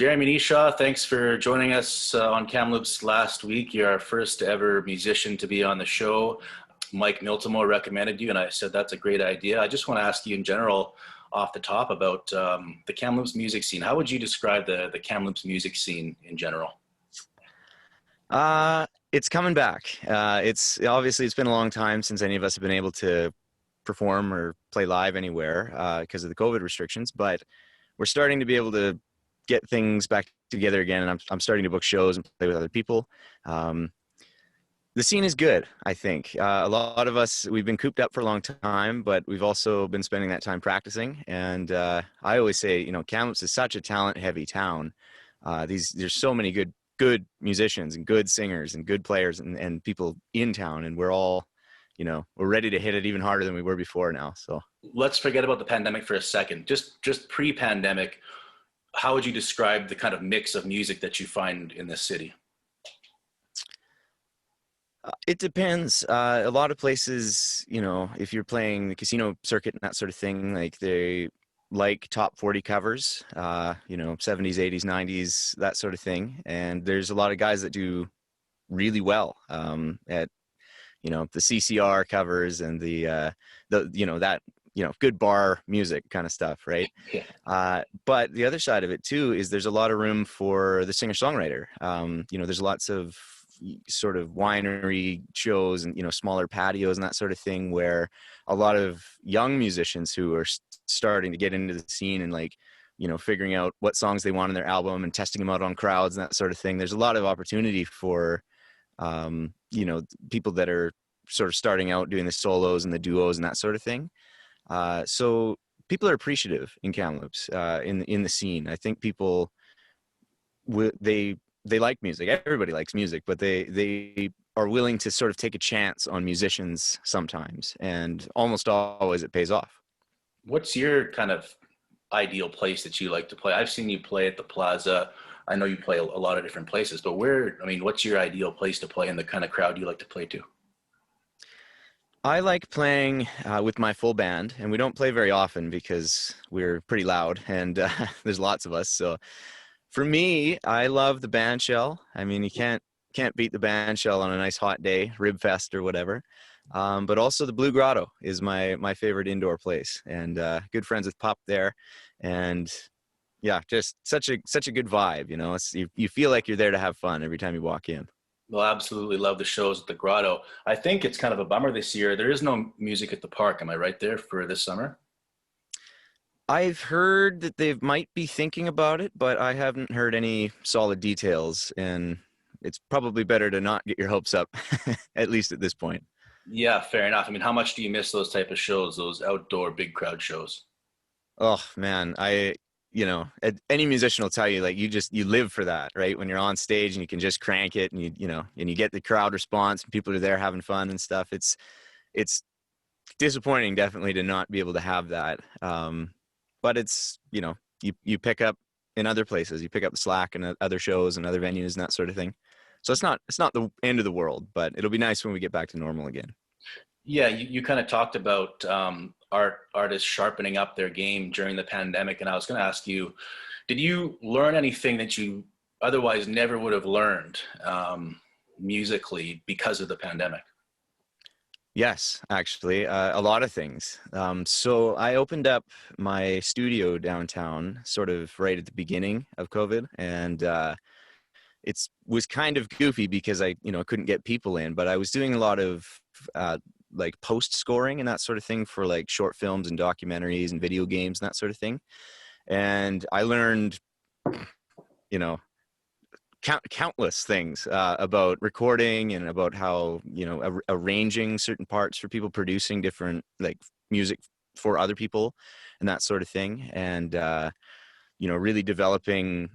Jeremy Kneeshaw, thanks for joining us on Kamloops last week. You're our first ever musician to be on the show. Mike Miltimo recommended you, and I said that's a great idea. I just want to ask you in general, off the top, about the Kamloops music scene. How would you describe the Kamloops music scene in general? It's coming back. It's obviously it's been a long time since any of us have been able to perform or play live anywhere because of the COVID restrictions, but we're starting to be able to get things back together again, and I'm starting to book shows and play with other people. The scene is good, I think. A lot of us, we've been cooped up for a long time, but we've also been spending that time practicing. And I always say, Kamloops is such a talent-heavy town. There's so many good musicians and good singers and good players and people in town, and we're all, we're ready to hit it even harder than we were before now. So let's forget about the pandemic for a second. Just pre-pandemic, how would you describe the kind of mix of music that you find in this city? It depends. A lot of places, if you're playing the casino circuit and that sort of thing, like they like top 40 covers, 70s, 80s, 90s, that sort of thing. And there's a lot of guys that do really well at, the CCR covers and good bar music kind of stuff, right? Yeah. But the other side of it too is there's a lot of room for the singer-songwriter. There's lots of sort of winery shows and smaller patios and that sort of thing where a lot of young musicians who are starting to get into the scene and figuring out what songs they want in their album and testing them out on crowds and that sort of thing. There's a lot of opportunity for people that are sort of starting out doing the solos and the duos and that sort of thing. So people are appreciative in Kamloops in the scene. I think people they like music. Everybody likes music, but they are willing to sort of take a chance on musicians sometimes, and almost always it pays off. What's your kind of ideal place that you like to play? I've seen you play at the Plaza. I know you play a lot of different places, but what's your ideal place to play and the kind of crowd you like to play to? I like playing with my full band, and we don't play very often because we're pretty loud and there's lots of us. So for me, I love the band shell. I mean, you can't beat the band shell on a nice hot day, Rib Fest or whatever. But also the Blue Grotto is my favorite indoor place, and good friends with Pup there, and yeah, just such a good vibe. You feel like you're there to have fun every time you walk in. Well, absolutely love the shows at the Grotto. I think it's kind of a bummer this year. There is no music at the park. Am I right there for this summer? I've heard that they might be thinking about it, but I haven't heard any solid details, and it's probably better to not get your hopes up, at least at this point. Yeah, fair enough. I mean, how much do you miss those type of shows, those outdoor big crowd shows? Oh man, any musician will tell you, like, you live for that, right? When you're on stage and you can just crank it and and you get the crowd response and people are there having fun and stuff. It's disappointing definitely to not be able to have that. But it's, you pick up in other places, you pick up the slack and other shows and other venues and that sort of thing. So it's not the end of the world, but it'll be nice when we get back to normal again. Yeah, you kind of talked about artists sharpening up their game during the pandemic, and I was going to ask you, did you learn anything that you otherwise never would have learned musically because of the pandemic? Yes, actually, a lot of things. So I opened up my studio downtown sort of right at the beginning of COVID, and it was kind of goofy because I couldn't get people in, but I was doing a lot of like post scoring and that sort of thing for like short films and documentaries and video games and that sort of thing. And I learned, countless things about recording and about how arranging certain parts for people, producing different like music for other people and that sort of thing, and really developing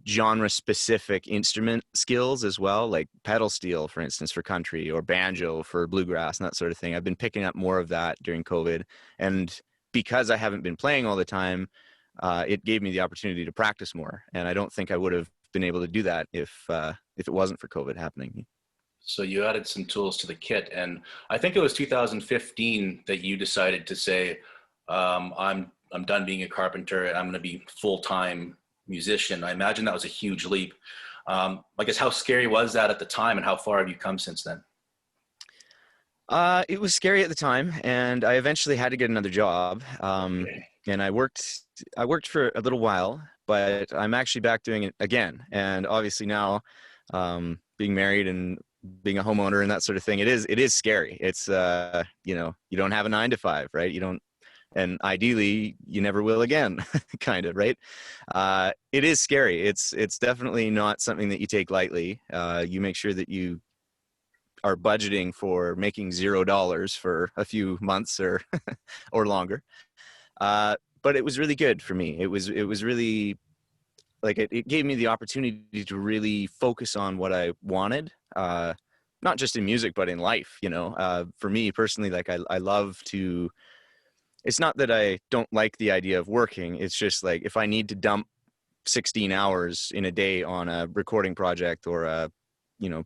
genre specific instrument skills as well, like pedal steel for instance for country, or banjo for bluegrass and that sort of thing. I've been picking up more of that during COVID, and because I haven't been playing all the time, it gave me the opportunity to practice more, and I don't think I would have been able to do that if it wasn't for COVID happening. So you added some tools to the kit, and I think it was 2015 that you decided to say, I'm done being a carpenter and I'm going to be full-time musician. I imagine that was a huge leap. I guess how scary was that at the time, and how far have you come since then? It was scary at the time, and I eventually had to get another job. And I worked for a little while, but I'm actually back doing it again. And obviously now, being married and being a homeowner and that sort of thing, it is scary. It's, you know, you don't have a 9 to 5, right? You don't, and ideally you never will again, kind of, right? It is scary. It's definitely not something that you take lightly. You make sure that you are budgeting for making $0 for a few months or or longer. But it was really good for me. It was really like it gave me the opportunity to really focus on what I wanted, not just in music but in life. You know, for me personally, like I love to. It's not that I don't like the idea of working. It's just like if I need to dump 16 hours in a day on a recording project or a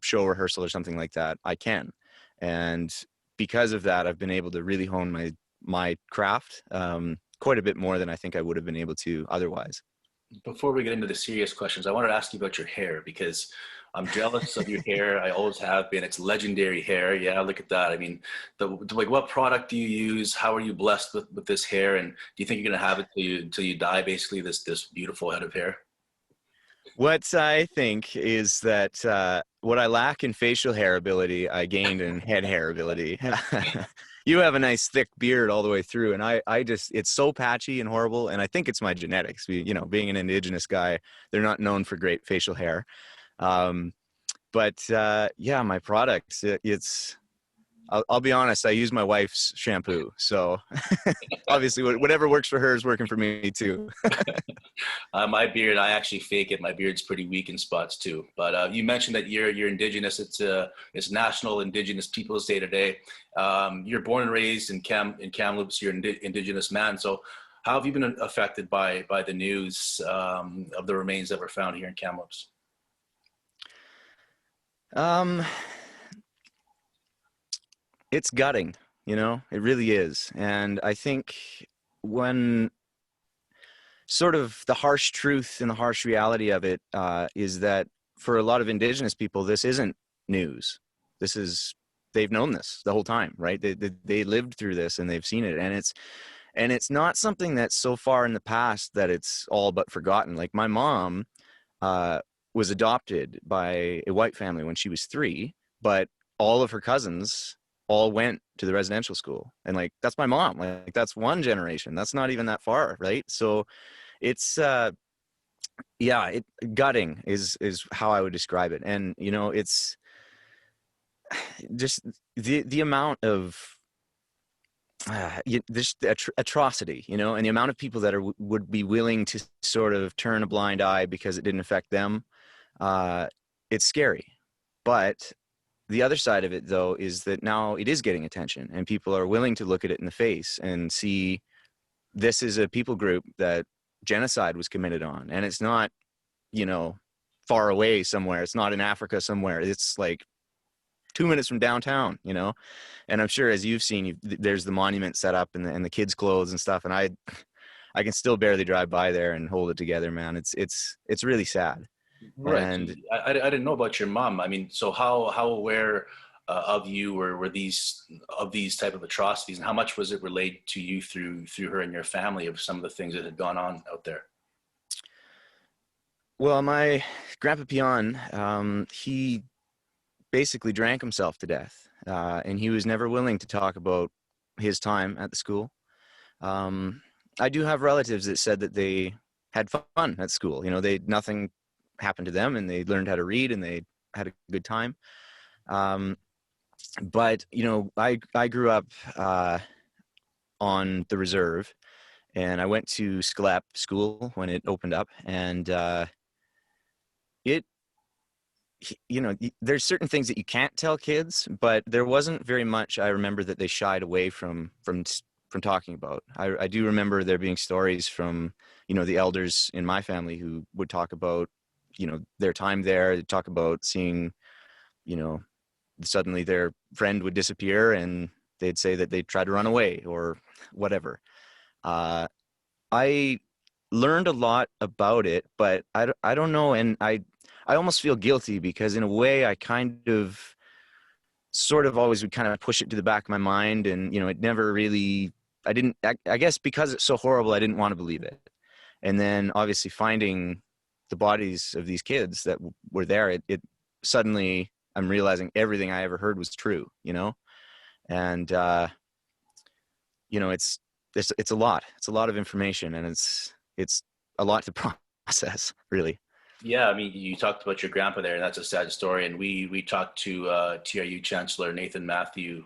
show rehearsal or something like that, I can. And because of that, I've been able to really hone my craft quite a bit more than I think I would have been able to otherwise. Before we get into the serious questions, I wanted to ask you about your hair, because I'm jealous of your hair. I always have been. It's legendary hair. Yeah, look at that. I mean, like, what product do you use? How are you blessed with this hair? And do you think you're gonna have it till you die? Basically, this beautiful head of hair. What I think is that what I lack in facial hair ability, I gained in head hair ability. You have a nice thick beard all the way through, and I just, it's so patchy and horrible, and I think it's my genetics. Being an Indigenous guy, they're not known for great facial hair. Um, but yeah, my products, I'll be honest, I use my wife's shampoo, so obviously whatever works for her is working for me too. My beard, I actually fake it. My beard's pretty weak in spots too. But you mentioned that you're Indigenous. It's National Indigenous Peoples Day today. You're born and raised in Kamloops. You're an Indigenous man. So how have you been affected by the news of the remains that were found here in Kamloops? Um, it's gutting, it really is. And I think when sort of the harsh truth and the harsh reality of it is that for a lot of Indigenous people, this isn't news. They've known this the whole time, right? They lived through this and they've seen it. And it's not something that's so far in the past that it's all but forgotten. Like my mom was adopted by a white family when she was 3, but all of her cousins all went to the residential school. And like, that's my mom. Like that's one generation. That's not even that far, right? So it's gutting is how I would describe it. And it's just the amount of this atrocity, and the amount of people that would be willing to sort of turn a blind eye because it didn't affect them. It's scary. But the other side of it, though, is that now it is getting attention and people are willing to look at it in the face and see this is a people group that genocide was committed on. And it's not, far away somewhere. It's not in Africa somewhere. It's like 2 minutes from downtown, and I'm sure as you've seen, there's the monument set up and the kids' clothes and stuff. And I can still barely drive by there and hold it together, man. It's really sad. Right. And I didn't know about your mom. I mean, so how aware of you were these type of atrocities, and how much was it relayed to you through her and your family of some of the things that had gone on out there? well, my grandpa Pion, he basically drank himself to death, and he was never willing to talk about his time at the school. I do have relatives that said that they had fun at school. Nothing happened to them, and they learned how to read, and they had a good time. But I grew up on the reserve, and I went to Scalap School when it opened up, and it there's certain things that you can't tell kids, but there wasn't very much I remember that they shied away from talking about. I do remember there being stories from the elders in my family who would talk about their time there. They'd talk about seeing suddenly their friend would disappear and they'd say that they tried to run away or whatever. I learned a lot about it, but I don't know. And I almost feel guilty because in a way I kind of sort of always would kind of push it to the back of my mind. And, it never really, I guess because it's so horrible, I didn't want to believe it. And then obviously finding the bodies of these kids that were there, it suddenly I'm realizing everything I ever heard was true, and, it's a lot. It's a lot of information, and it's a lot to process, really. Yeah, I mean, you talked about your grandpa there, and that's a sad story. And we talked to TRU Chancellor Nathan Matthew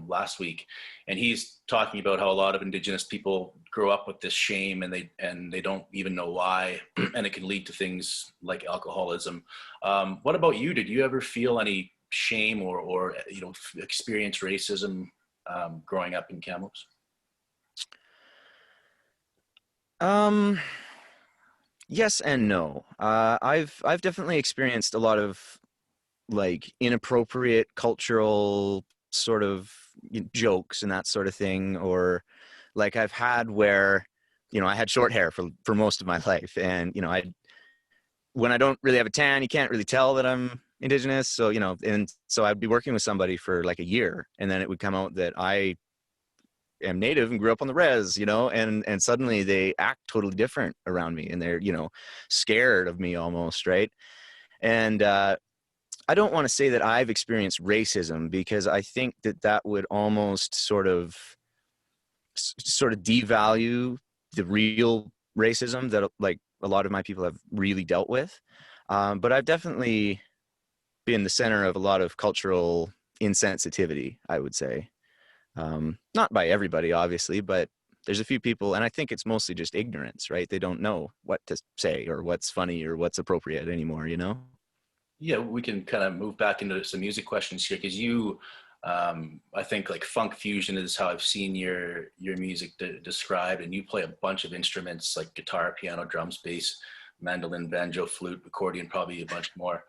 last week, and he's talking about how a lot of Indigenous people grow up with this shame, and they don't even know why, and it can lead to things like alcoholism. What about you? Did you ever feel any shame or experience racism growing up in Kamloops? Um, yes and no. I've definitely experienced a lot of like inappropriate cultural sort of jokes and that sort of thing, or like I've had where, I had short hair for most of my life, and when I don't really have a tan, you can't really tell that I'm Indigenous. So, and so I'd be working with somebody for like a year, and then it would come out that I am Native and grew up on the res, and suddenly they act totally different around me, and they're, scared of me almost, right? And I don't want to say that I've experienced racism, because I think that would almost sort of devalue the real racism that like a lot of my people have really dealt with. But I've definitely been the center of a lot of cultural insensitivity, I would say. Not by everybody, obviously, but there's a few people, and I think it's mostly just ignorance, right? They don't know what to say or what's funny or what's appropriate anymore, Yeah, we can kind of move back into some music questions here, because I think like funk fusion is how I've seen your music described, and you play a bunch of instruments like guitar, piano, drums, bass, mandolin, banjo, flute, accordion, probably a bunch more.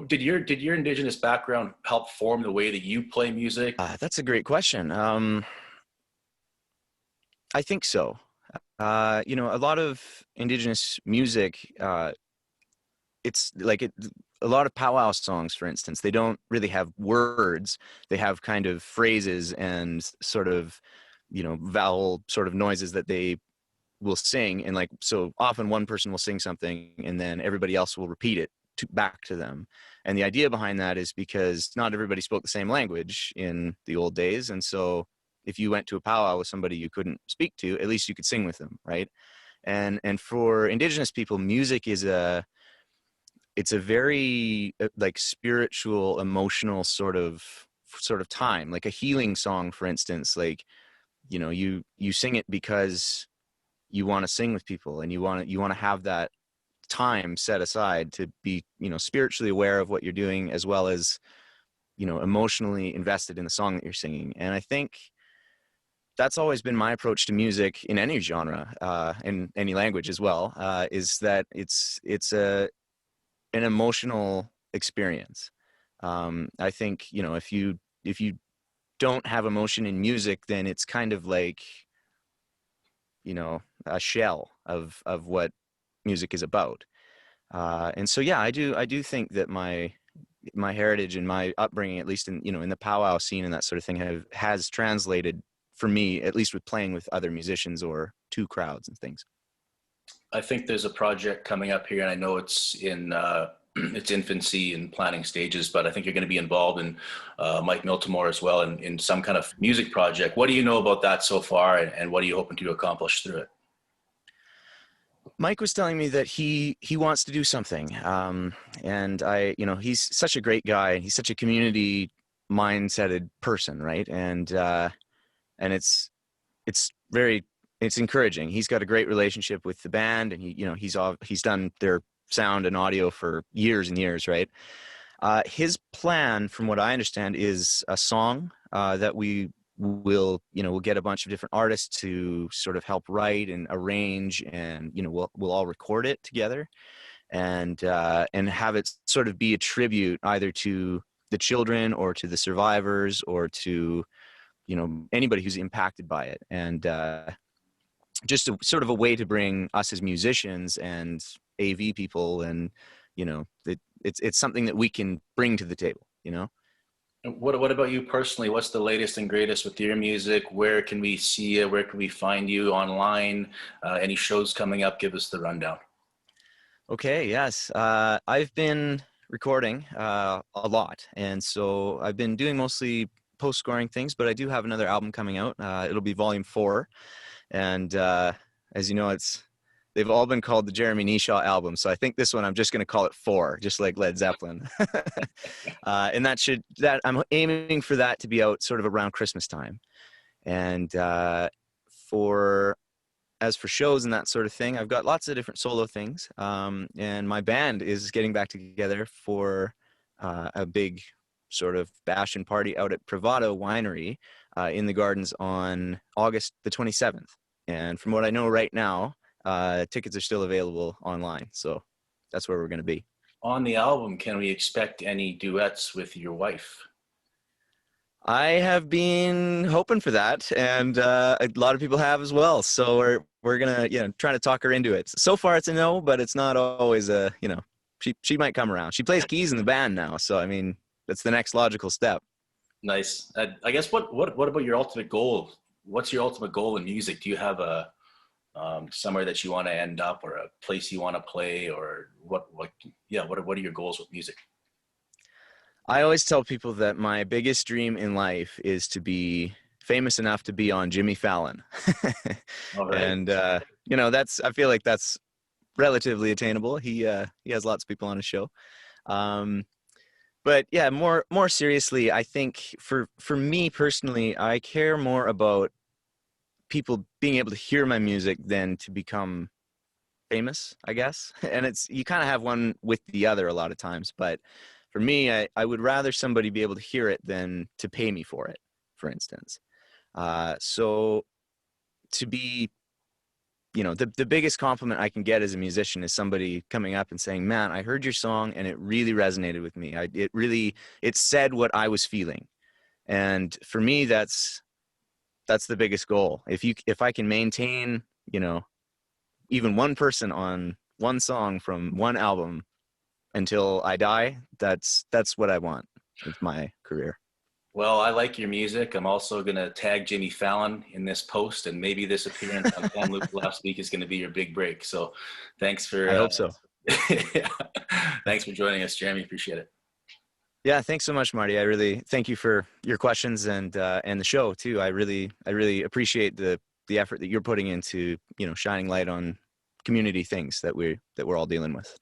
Did your Indigenous background help form the way that you play music? That's a great question. I think so. A lot of Indigenous music, it's like a lot of powwow songs, for instance, they don't really have words. They have kind of phrases and sort of, vowel sort of noises that they will sing. And like, so often one person will sing something and then everybody else will repeat it back to them. And the idea behind that is because not everybody spoke the same language in the old days. And so if you went to a powwow with somebody you couldn't speak to, at least you could sing with them, right? And for Indigenous people, music is it's a very like spiritual, emotional sort of time, like a healing song, for instance. Like, you sing it because you want to sing with people, and you want to have that time set aside to be, spiritually aware of what you're doing, as well as, emotionally invested in the song that you're singing. And I think that's always been my approach to music in any genre, in any language as well, is that it's an emotional experience. I think, if you don't have emotion in music, then it's kind of like, a shell of what music is about. And so, yeah, I do think that my heritage and my upbringing, at least in the powwow scene and that sort of thing, has translated for me, at least with playing with other musicians or two crowds and things. I think there's a project coming up here, and I know it's in its infancy and planning stages, but I think you're going to be involved in Mike Miltimore as well in some kind of music project. What do you know about that so far, and what are you hoping to accomplish through it? Mike was telling me that he wants to do something, and he's such a great guy, and he's such a community mindseted person, right? And it's encouraging. He's got a great relationship with the band, and he's done their sound and audio for years and years, right? His plan, from what I understand, is a song that we'll get a bunch of different artists to sort of help write and arrange, and we'll all record it together, and have it sort of be a tribute either to the children or to the survivors or to anybody who's impacted by it. And just a sort of a way to bring us as musicians and AV people, and it's something that we can bring to the table. What about you personally? What's the latest and greatest with your music? Where can we see you? Where can we find you online? Any shows coming up? Give us the rundown. Okay, yes. I've been recording a lot, and so I've been doing mostly post-scoring things, but I do have another album coming out. It'll be volume 4, and as you know, they've all been called the Jeremy Kneeshaw album, so I think this one I'm just going to call it 4, just like Led Zeppelin. And I'm aiming for that to be out sort of around Christmas time. And as for shows and that sort of thing, I've got lots of different solo things. And my band is getting back together for a big sort of bash and party out at Grotto Winery in the gardens on August the 27th. And from what I know right now, tickets are still available online. So that's where we're going to be. On the album, can we expect any duets with your wife? I have been hoping for that, and a lot of people have as well. So we're gonna try to talk her into it. So far it's a no, but it's not always a she might come around. She plays keys in the band now, so I mean that's the next logical step. Nice. I guess what about your ultimate goal? What's your ultimate goal in music? Do you have a somewhere that you want to end up, or a place you want to play, or what are your goals with music? I always tell people that my biggest dream in life is to be famous enough to be on Jimmy Fallon. All right. And I feel like that's relatively attainable. He has lots of people on his show. But yeah, more seriously, I think for me personally, I care more about people being able to hear my music than to become famous, I guess. And you kind of have one with the other a lot of times, but for me, I would rather somebody be able to hear it than to pay me for it, for instance. So to be, the biggest compliment I can get as a musician is somebody coming up and saying, "Man, I heard your song and it really resonated with me. It said what I was feeling." And for me, that's the biggest goal. If I can maintain, even one person on one song from one album until I die, that's what I want with my career. Well, I like your music. I'm also going to tag Jimmy Fallon in this post, and maybe this appearance on Kamloops Last Week is going to be your big break. So thanks for I hope so. Thanks for joining us, Jeremy. Appreciate it. Yeah, thanks so much, Marty. I really thank you for your questions and the show too. I really appreciate the effort that you're putting into, shining light on community things that we're all dealing with.